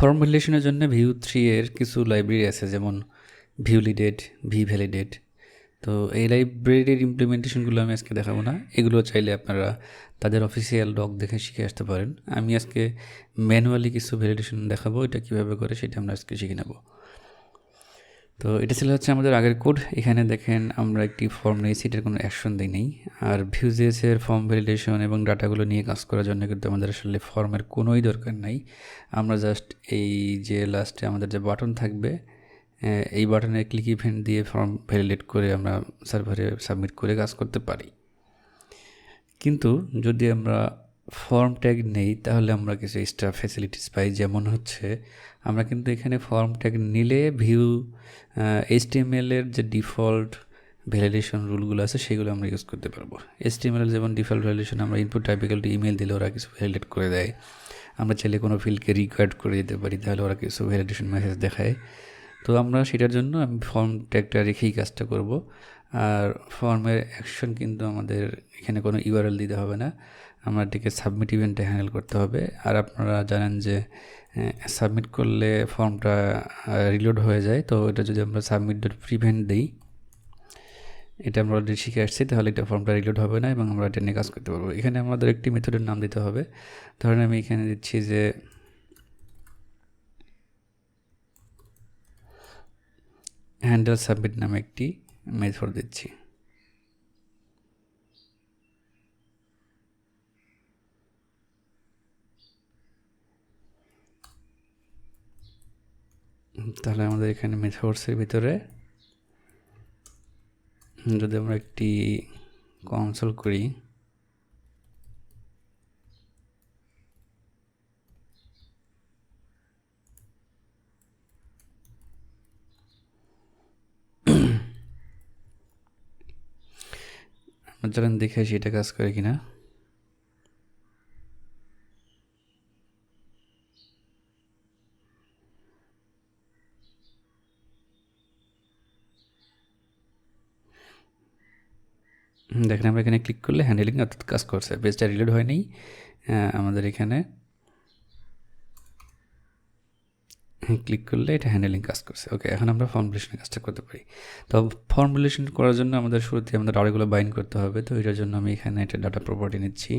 Form ভ্যালিডেশনের জন্য Vue 3 এর কিছু লাইব্রেরি আছে, যেমন ভিউলিডেট, ভিভ্যালিডেট। তো এই লাইব্রেরির ইমপ্লিমেন্টেশনগুলো আমি আজকে দেখাবো না, এগুলো চাইলে আপনারা তাদের অফিসিয়াল ডক দেখে শিখে আসতে পারেন। আমি আজকে ম্যানুয়ালি কিছু ভ্যালিডেশন দেখাবো, এটা কীভাবে করে সেটা আমরা আজকে শিখে নেব। তো এটা ছিল হচ্ছে আমাদের আগের কোড। এখানে দেখেন আমরা একটি ফর্ম নিয়েছি, এটার কোনো অ্যাকশন দিই নেই। আর Vue.js এর ফর্ম ভ্যালিডেশন এবং ডাটাগুলো নিয়ে কাজ করার জন্য কিন্তু আমাদের আসলে ফর্মের কোনোই দরকার নাই। আমরা জাস্ট এই যে লাস্টে আমাদের যে বাটন থাকবে, এই বাটনে ক্লিক ইভেন্ট দিয়ে ফর্ম ভ্যালিডেট করে আমরা সার্ভারে সাবমিট করে কাজ করতে পারি। কিন্তু যদি আমরা ফর্ম ট্যাগ নেই তাহলে আমরা কিছু এক্সট্রা ফ্যাসিলিটিস পাই, যেমন হচ্ছে আমরা কিন্তু এখানে ফর্ম ট্যাগ নিলে HTML এর যে ডিফল্ট ভ্যালিডেশন রুলগুলো আছে সেগুলো আমরা ইউজ করতে পারবো। HTML যেমন ডিফল্ট ভ্যালিডেশন, আমরা input type equal to email দিলে ওরা কিছু ভ্যালিডেট করে দেয়। আমরা চাইলে কোনো ফিল্ডকে রিকোয়ার্ড করে দিতে পারি, তাহলে ওরা কিছু ভ্যালিডেশন মেসেজ দেখায়। তো আমরা সেটার জন্য আমি ফর্ম ট্যাগটা রেখেই কাজটা করব। আর ফর্মের অ্যাকশন কিন্তু আমাদের এখানে কোনো ইউআরএল দিতে হবে না, আমরা এটাকে সাবমিট ইভেন্টে হ্যান্ডেল করতে হবে। আর আপনারা জানেন যে সাবমিট করলে ফর্মটা রিলোড হয়ে যায়। তো এটা যদি আমরা সাবমিট ডট প্রিভেন্ট দিই, এটা আমরা অলরেডি শিখে আসছি, তাহলে এটা ফর্মটা রিলোড হবে না এবং আমরা এটা নিয়ে কাজ করতে পারবো। এখানে আমাদের একটি মেথডের নাম দিতে হবে। ধরেন আমি এখানে দিচ্ছি যে হ্যান্ডেল সাবমিট নামে একটি মেথড দিচ্ছি। তাহলে আমাদের এখানে মেথডসের ভিতরে যদি আমরা একটি কনসোল করি, আমরা চলেন দেখে আসি এটা কাজ করে কিনা। দেখেন আমরা এখানে ক্লিক করলে হ্যান্ডেলিং অর্থাৎ কাজ করছে, পেজটা রিলোড হয়নি। আমাদের এখানে ক্লিক করলে এটা হ্যান্ডেলিং কাজ করছে। ওকে, এখন আমরা ফর্মুলেশনের কাজটা করতে পারি। তো ফর্মুলেশন করার জন্য আমাদের শুরুতে আমাদের ডাটাগুলো বাইন্ড করতে হবে। তো এটার জন্য আমি এখানে একটা ডাটা প্রপার্টি নিচ্ছি।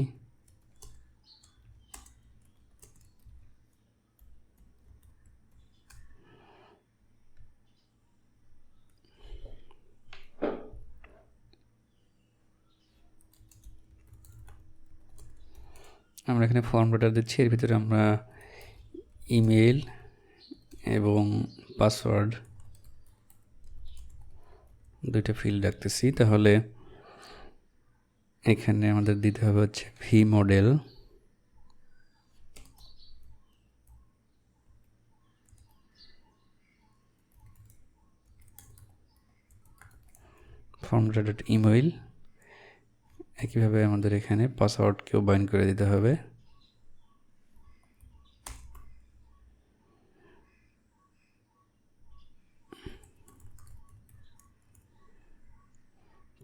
আমরা এখানে ফর্ম ডাটা দিচ্ছি, এর ভিতরে আমরা ইমেল এবং পাসওয়ার্ড দুইটা ফিল্ড রাখতেছি। তাহলে এখানে আমাদের দিতে হবে হচ্ছে V model, form data dot email. একইভাবে আমাদের এখানে পাসওয়ার্ডকেও বাইন্ড করে দিতে হবে।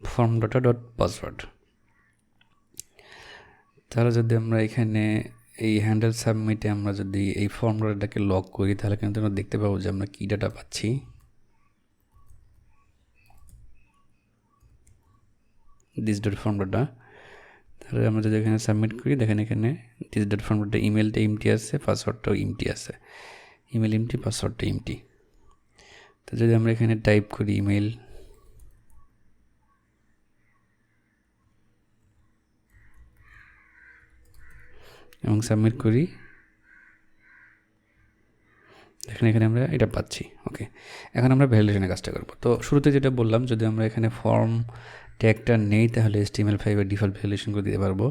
Form data dot password. তাহলে যদি আমরা এখানে এই হ্যান্ডেল সাবমিটে আমরা যদি এই ফর্ম ডাটাটাকে লক করি, তাহলে কিন্তু আমরা দেখতে পাবো যে আমরা কী ডাটা পাচ্ছি। This dot form data. তাহলে আমরা যদি এখানে সাবমিট করি, দেখেন এখানে দিস ডট ফর্ম ডাটা ইমেলটা ইমটি আছে, পাসওয়ার্ডটাও ইমটি আছে। ইমেল ইমটি, পাসওয়ার্ডটা ইমটি। তো যদি আমরা এখানে টাইপ করি ইমেল, এবং সাবমিট করি, দেখেন এখানে আমরা এটা পাচ্ছি। ওকে, এখন আমরা ভ্যালিডেশনের কাজটা করব। তো শুরুতে যেটা বললাম, যদি আমরা এখানে ফর্ম ট্যাগটা নেই তাহলে HTML5 এর ডিফল্ট ভ্যালিডেশন করে দিতে পারবো।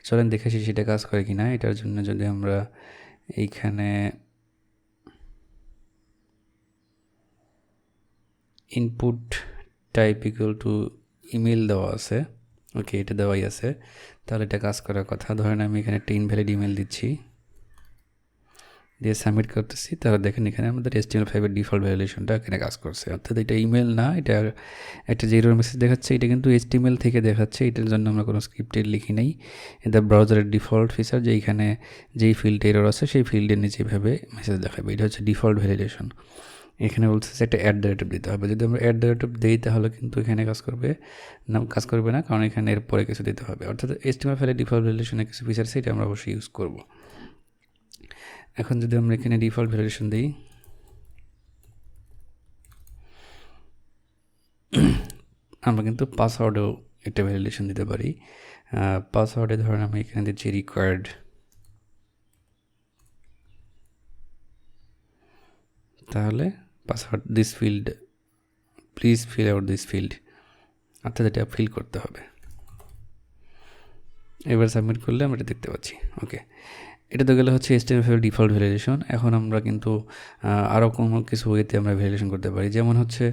চলেন দেখেছি সেটা কাজ করে কিনা। এটার জন্য যদি আমরা এইখানে input type equal to email দেওয়া আছে, ওকে এটা দেওয়াই আছে, তাহলে এটা কাজ করার কথা। ধরেন আমি এখানে একটা ইনভ্যালিড ইমেল দিচ্ছি, দিয়ে সাবমিট করতেছি, তাহলে দেখেন এখানে আমাদের HTML5 এর ডিফল্ট ভ্যালিডেশনটা এখানে কাজ করছে। অর্থাৎ এটা ইমেল না, এটা একটা যে এরর মেসেজ দেখাচ্ছে এটা কিন্তু HTML থেকে দেখাচ্ছে। এটার জন্য আমরা কোনো স্ক্রিপ্টের লিখি নাই, এটা ব্রাউজারের ডিফল্ট ফিচার যে এইখানে যেই ফিল্ডে এরর আছে সেই ফিল্ডের নিচে এভাবে মেসেজ দেখাবে। এটা হচ্ছে ডিফল্ট ভ্যালিডেশন। এখানে বলছে যে একটা @ দিতে হবে। যদি আমরা @ দিই তাহলে কিন্তু এখানে কাজ করবে না, কারণ এখানে এরপরে কিছু দিতে হবে। অর্থাৎ HTML ফাইলের ডিফল্ট ভ্যালিডেশনের কিছু ফিচার আছে, এটা আমরা অবশ্যই ইউজ করব। এখন যদি আমরা এখানে ডিফল্ট ভ্যালিডেশন দিই, আমরা কিন্তু পাসওয়ার্ডেও একটা ভ্যালিডেশন দিতে পারি। পাসওয়ার্ডে ধরেন আমি এখানে দিচ্ছি রিকোয়ার্ড, তাহলে password this field, please fill out this field, অর্থাৎ এটা ফিল করতে হবে। এবার সাবমিট করলে আমরা এটা দেখতে পাচ্ছি। ওকে, এটা তো গেলে হচ্ছে HTML5 ডিফল্ট ভ্যালিডেশন। এখন আমরা কিন্তু আরও কোনো কিছু ওয়েতে আমরা ভ্যালিডেশন করতে পারি। যেমন হচ্ছে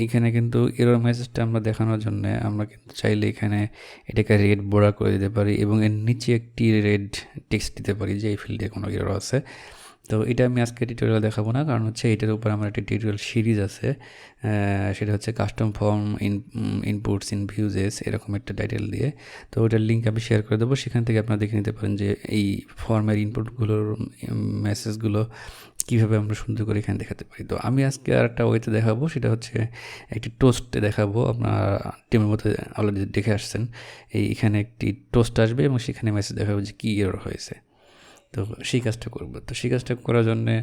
এইখানে কিন্তু এরর মেসেজটা আমরা দেখানোর জন্য আমরা কিন্তু চাইলে এখানে এটাকে রেড বোর্ডার করে দিতে পারি এবং এর নিচে একটি রেড টেক্সট দিতে পারি যে এই ফিল্ডে কোনো এরর আছে। তো এটা আমি আজকে টিউটোরিয়াল দেখাবো না, কারণ হচ্ছে এটার উপর আমার একটা টিউটোরিয়াল সিরিজ আছে, সেটা হচ্ছে custom form inputs in Vue.js, এরকম একটা টাইটেল দিয়ে। তো ওটার লিঙ্ক আমি শেয়ার করে দেবো, সেখান থেকে আপনারা দেখে নিতে পারেন যে এই ফর্মের ইনপুটগুলোর মেসেজগুলো কীভাবে আমরা সুন্দর করে এখানে দেখাতে পারি। তো আমি আজকে আর একটা ওয়েতে দেখাবো, সেটা হচ্ছে একটি টোস্টে দেখাবো। আপনার টিমের মধ্যে অলরেডি দেখে আসছেন, এখানে একটি টোস্ট আসবে এবং সেখানে মেসেজ দেখাবো যে কী এরর হয়েছে। তো সেই কাজটা করবো। তো সেই কাজটা করার জন্যে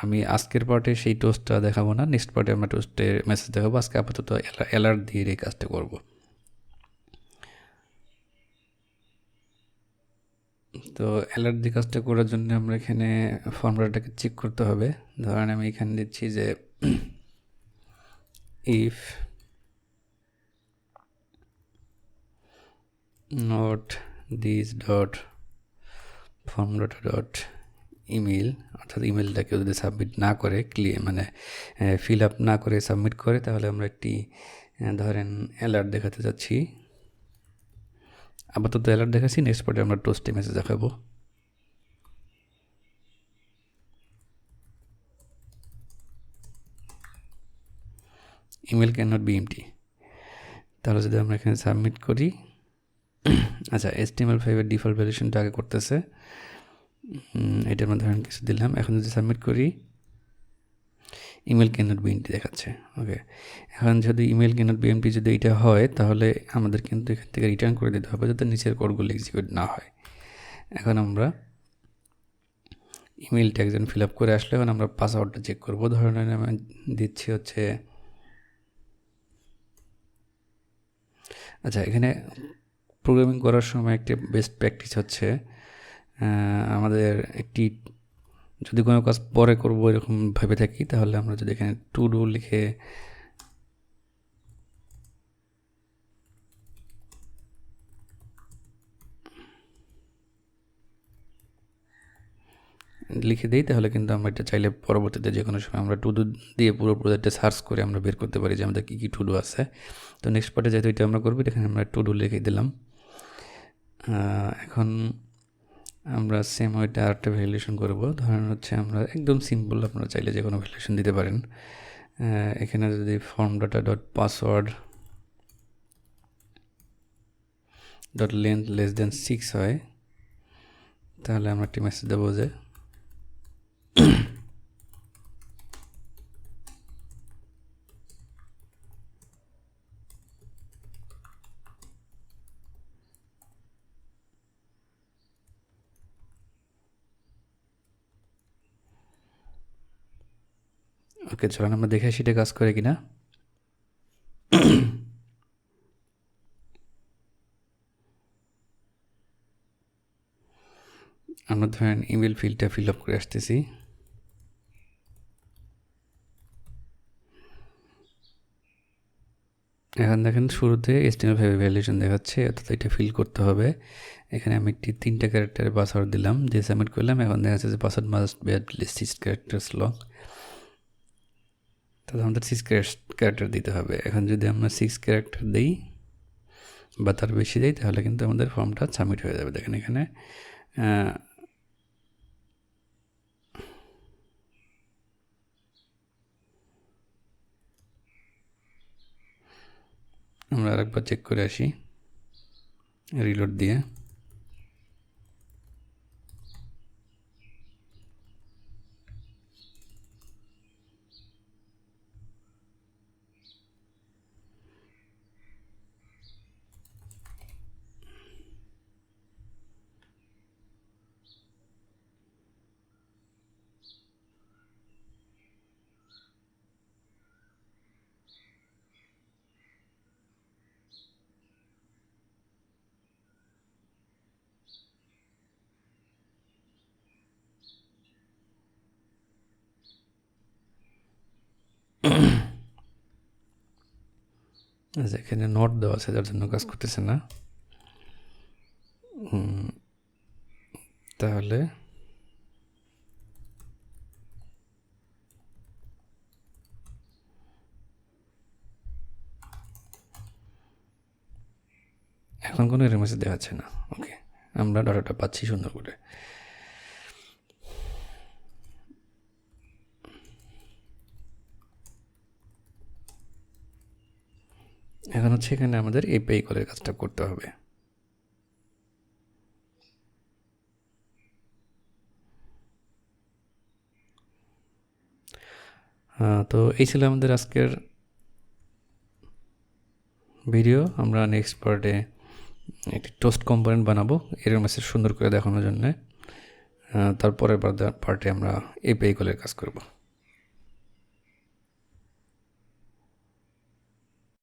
আমি আজকের পার্টে সেই টোস্টটা দেখাবো না, নেক্সট পার্টে আমরা টোস্টের মেসেজ দেখাবো। আজকে আপাতত অ্যালার্ট দিয়ে এই কাজটা করব। তো অ্যালার্ট দিয়ে কাজটা করার জন্য আমরা এখানে ফর্মুলাটাকে চেক করতে হবে। ধরেন আমি এখানে দিচ্ছি যে ইফ নট দিস ডট ফর্মুলাটা ডট ইমেল, অর্থাৎ ইমেলটা কেউ যদি সাবমিট না করে, মানে ফিল আপ না করে সাবমিট করে, তাহলে আমরা একটি ধরেন অ্যালার্ট দেখাতে যাচ্ছি। আপাতত অ্যালার্ট দেখাচ্ছি, নেক্সট পার্টে আমরা টোস্টে মেসেজ দেখাবো। Email can not be empty. তাহলে যদি আমরা এখানে সাবমিট করি, আচ্ছা HTML5 এর ডিফল্ট ভ্যালিডেশনটা আগে করতেছে, এটার মধ্যে ধরেন কিছু দিলাম। এখন যদি সাবমিট করি, email can not be empty দেখাচ্ছে। ওকে, এখন যদি email can not be empty যদি এটা হয়, তাহলে আমাদের কিন্তু এখান থেকে রিটার্ন করে দিতে হবে যাতে নিচের কোডগুলো এক্সিকিউট না হয়। এখন আমরা ইমেলটা একজন ফিল আপ করে আসলে এখন আমরা পাসওয়ার্ডটা চেক করবো। ধরেন আমি দিচ্ছি হচ্ছে, আচ্ছা এখানে প্রোগ্রামিং করার সময় একটি বেস্ট প্র্যাকটিস হচ্ছে আমাদের একটি, যদি কোনো কাজ পরে করবো এরকম ভেবে থাকি, তাহলে আমরা যদি এখানে টু ডু লিখে দিই, তাহলে কিন্তু আমরা এটা চাইলে পরবর্তীতে যে কোনো সময় আমরা টু ডু দিয়ে পুরো প্রজেক্টটা সার্চ করে আমরা বের করতে পারি যে আমাদের কী কী টু ডু আছে। তো নেক্সট পার্টে যেহেতু এটা আমরা করবো, এখানে আমরা টু ডু লিখে দিলাম। এখন আমরা সেম ওইটা আরেকটা ভ্যালিডেশন করবো। ধরেন হচ্ছে আমরা একদম সিম্পল, আপনারা চাইলে যে কোনো ভ্যালিডেশন দিতে পারেন। এখানে যদি form data dot password dot length less than 6 হয়, তাহলে আমরা একটি মেসেজ দেবো যে ওকে, চলেন আমরা দেখে সেটা কাজ করে কিনা। আমরা ধরেন ইমেল ফিল্ডটা ফিল আপ করে আসতেছি। এখন দেখেন শুরুতে HTML5 ভ্যালিডেশন দেখাচ্ছে, অর্থাৎ এটা ফিল করতে হবে। এখানে আমি একটি 3টা ক্যারেক্টারের পাসওয়ার্ড দিলাম, দিয়ে সাবমিট করলাম। এখন দেখা যাচ্ছে যে password must be at least 6 characters long, তাহলে আমাদের 6 ক্যারেক্টার দিতে হবে। এখন যদি আমরা 6 ক্যারেক্টার দিই বা তার বেশি দিই, তাহলে কিন্তু আমাদের ফর্মটা সাবমিট হয়ে যাবে। দেখেন এখানে আমরা আরেকবার চেক করে আসি রিলোড দিয়ে। আচ্ছা, এখানে নোট দেওয়া আছে যার জন্য কাজ করতেছে না। তাহলে এখন কোনো এরর মেসেজ দেখাচ্ছে না। ওকে, আমরা ডাটাটা পাচ্ছি সুন্দর করে। এখন হচ্ছে এখানে আমাদের এপিআই কলের কাজটা করতে হবে। তো এই ছিল আমাদের আজকের ভিডিও। আমরা নেক্সট পার্টে একটি টোস্ট কম্পোনেন্ট বানাবো এরর মেসেজ সুন্দর করে দেখানোর জন্য। তারপরের পার্টে আমরা এপিআই কলের কাজ করব।